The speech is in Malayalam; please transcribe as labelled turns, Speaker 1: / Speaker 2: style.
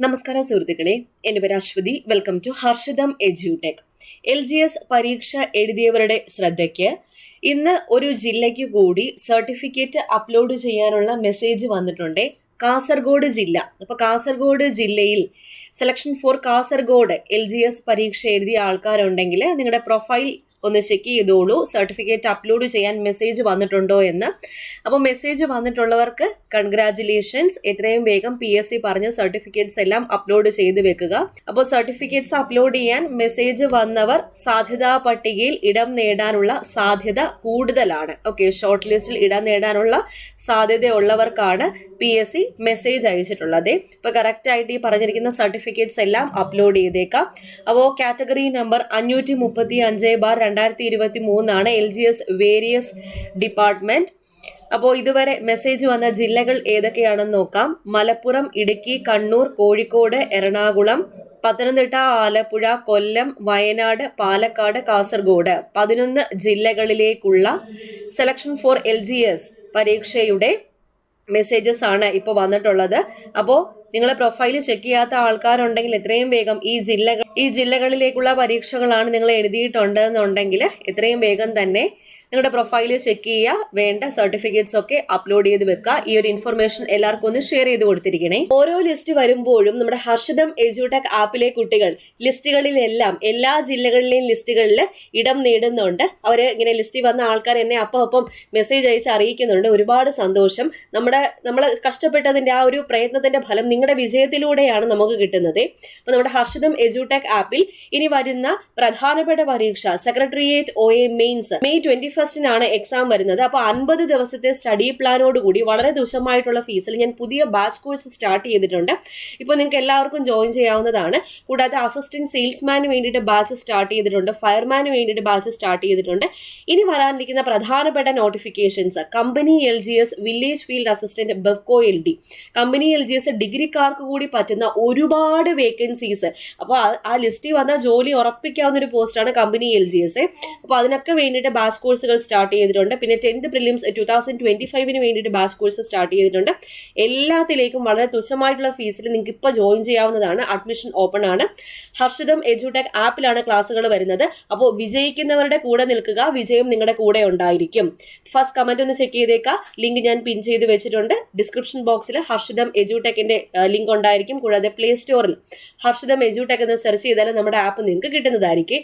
Speaker 1: നമസ്കാരം സുഹൃത്തുക്കളെ, എൻ്റെ പേര് Ashwathi. Welcome to Harshitham edutech. LGS പരീക്ഷ എഴുതിയവരുടെ ശ്രദ്ധയ്ക്ക് ഇന്ന് ഒരു ജില്ലയ്ക്ക് കൂടി സർട്ടിഫിക്കറ്റ് അപ്ലോഡ് ചെയ്യാനുള്ള മെസ്സേജ് വന്നിട്ടുണ്ട്. കാസർഗോഡ് ജില്ല. അപ്പോൾ കാസർഗോഡ് ജില്ലയിൽ സെലക്ഷൻ ഫോർ കാസർഗോഡ് LGS പരീക്ഷ എഴുതിയ ആൾക്കാരുണ്ടെങ്കിൽ നിങ്ങളുടെ പ്രൊഫൈൽ ഒന്ന് ചെക്ക് ചെയ്തോളൂ. സർട്ടിഫിക്കറ്റ് അപ്ലോഡ് ചെയ്യാൻ മെസ്സേജ് വന്നിട്ടുണ്ടോ എന്ന്. അപ്പോൾ മെസ്സേജ് വന്നിട്ടുള്ളവർക്ക് കൺഗ്രാറ്റുലേഷൻസ്. എത്രയും വേഗം PSC പറഞ്ഞ സർട്ടിഫിക്കറ്റ്സ് എല്ലാം അപ്ലോഡ് ചെയ്ത് വെക്കുക. അപ്പോൾ സർട്ടിഫിക്കറ്റ്സ് അപ്ലോഡ് ചെയ്യാൻ മെസ്സേജ് വന്നവർ സാധ്യതാ പട്ടികയിൽ ഇടം നേടാനുള്ള സാധ്യത കൂടുതലാണ്. ഓക്കെ, ഷോർട്ട് ലിസ്റ്റിൽ ഇടം നേടാനുള്ള സാധ്യതയുള്ളവർക്കാണ് PSC മെസ്സേജ് അയച്ചിട്ടുള്ളത്. ഇപ്പൊ കറക്റ്റ് ആയിട്ട് ഈ പറഞ്ഞിരിക്കുന്ന സർട്ടിഫിക്കറ്റ്സ് എല്ലാം അപ്ലോഡ് ചെയ്തേക്കാം. അപ്പോൾ category number 535/2023 LGS various department. അപ്പോൾ ഇതുവരെ മെസ്സേജ് വന്ന ജില്ലകൾ ഏതൊക്കെയാണെന്ന് നോക്കാം. മലപ്പുറം, ഇടുക്കി, കണ്ണൂർ, കോഴിക്കോട്, എറണാകുളം, പത്തനംതിട്ട, ആലപ്പുഴ, കൊല്ലം, വയനാട്, പാലക്കാട്, കാസർഗോഡ് 11 ജില്ലകളിലേക്കുള്ള സെലക്ഷൻ ഫോർ LGS പരീക്ഷയുടെ മെസ്സേജസ് ആണ് ഇപ്പോൾ വന്നിട്ടുള്ളത്. അപ്പോൾ നിങ്ങളെ പ്രൊഫൈൽ ചെക്ക് ചെയ്യാത്ത ആൾക്കാരുണ്ടെങ്കിൽ എത്രയും വേഗം ഈ ജില്ലകളിലേക്കുള്ള പരീക്ഷകളാണ് നിങ്ങൾ എഴുതിയിട്ടുണ്ടെന്നുണ്ടെങ്കിൽ എത്രയും വേഗം തന്നെ നിങ്ങളുടെ പ്രൊഫൈൽ ചെക്ക് ചെയ്യുക. വേണ്ട സർട്ടിഫിക്കറ്റ്സ് ഒക്കെ അപ്ലോഡ് ചെയ്ത് വെക്കുക. ഈ ഒരു ഇൻഫർമേഷൻ എല്ലാവർക്കും ഒന്ന് ഷെയർ ചെയ്ത് കൊടുത്തിരിക്കണേ. ഓരോ ലിസ്റ്റ് വരുമ്പോഴും നമ്മുടെ ഹർഷിതം എഡ്യൂടെക് ആപ്പിലെ കുട്ടികൾ ലിസ്റ്റുകളിലെല്ലാം എല്ലാ ജില്ലകളിലെയും ലിസ്റ്റുകളിൽ ഇടം നേടുന്നുണ്ട്. അവർ ഇങ്ങനെ ലിസ്റ്റിൽ വന്ന ആൾക്കാർ എന്നെ അപ്പം മെസ്സേജ് അയച്ച് അറിയിക്കുന്നുണ്ട്. ഒരുപാട് സന്തോഷം. നമ്മൾ കഷ്ടപ്പെട്ടതിന്റെ ആ ഒരു പ്രയത്നത്തിന്റെ ഫലം നിങ്ങളുടെ വിജയത്തിലൂടെയാണ് നമുക്ക് കിട്ടുന്നത്. അപ്പൊ നമ്മുടെ ഹർഷിതം എഡ്യൂടെക് ആപ്പിൽ ഇനി വരുന്ന പ്രധാനപ്പെട്ട പരീക്ഷ secretariat OA mains May 21 exam വരുന്നത്. അപ്പൊ 50 ദിവസത്തെ സ്റ്റഡി പ്ലാനോട് കൂടി വളരെ തുച്ഛമായിട്ടുള്ള ഫീസിൽ ഞാൻ പുതിയ ബാച്ച് കോഴ്സ് സ്റ്റാർട്ട് ചെയ്തിട്ടുണ്ട്. ഇപ്പോൾ നിങ്ങൾക്ക് എല്ലാവർക്കും ജോയിൻ ചെയ്യാവുന്നതാണ്. കൂടാതെ അസിസ്റ്റന്റ് സെയിൽസ്മാന് വേണ്ടിയിട്ട് ബാച്ച് സ്റ്റാർട്ട് ചെയ്തിട്ടുണ്ട്. ഫയർമാന് വേണ്ടിയിട്ട് ബാച്ച് സ്റ്റാർട്ട് ചെയ്തിട്ടുണ്ട്. ഇനി വരാനിരിക്കുന്ന പ്രധാനപ്പെട്ട notifications company LGS village field assistant Bevco LD, company LGS ഡിഗ്രിക്കാർക്ക് കൂടി പറ്റുന്ന ഒരുപാട് വേക്കൻസീസ്. അപ്പോൾ ആ ലിസ്റ്റിൽ വന്ന ജോലി ഉറപ്പിക്കാവുന്ന ഒരു പോസ്റ്റാണ് കമ്പനി LGS. അപ്പോൾ അതിനൊക്കെ വേണ്ടിയിട്ട് ബാച്ച് കോഴ്സുകൾ സ്റ്റാർട്ട് ചെയ്തിട്ടുണ്ട്. പിന്നെ 10th പ്രിലിംസ് 2025 വേണ്ടിയിട്ട് ബാച്ച് കോഴ്സ് സ്റ്റാർട്ട് ചെയ്തിട്ടുണ്ട്. എല്ലാത്തിലേക്കും വളരെ തുച്ഛമായിട്ടുള്ള ഫീസിൽ നിങ്ങൾക്ക് ഇപ്പോൾ ജോയിൻ ചെയ്യാവുന്നതാണ്. അഡ്മിഷൻ ഓപ്പൺ ആണ്. ഹർഷിതം എഡ്യൂടെക് ആപ്പിലാണ് ക്ലാസ്സുകൾ വരുന്നത്. അപ്പോൾ വിജയിക്കുന്നവരുടെ കൂടെ നിൽക്കുക. വിജയം നിങ്ങളുടെ കൂടെ ഉണ്ടായിരിക്കും. ഫസ്റ്റ് കമന്റ് ഒന്ന് ചെക്ക് ചെയ്തേക്കാം. ലിങ്ക് ഞാൻ പിൻ ചെയ്ത് വെച്ചിട്ടുണ്ട്. ഡിസ്ക്രിപ്ഷൻ ബോക്സിൽ ഹർഷിതം എഡ്യൂടെക്കിന്റെ ലിങ്ക് ഉണ്ടായിരിക്കും. കൂടാതെ പ്ലേ സ്റ്റോറിൽ ഹർഷിതം എഡ്യൂടെക് എന്ന് സെർച്ച് ചെയ്താൽ നമ്മുടെ ആപ്പ് നിങ്ങൾക്ക് കിട്ടുന്നതായിരിക്കും.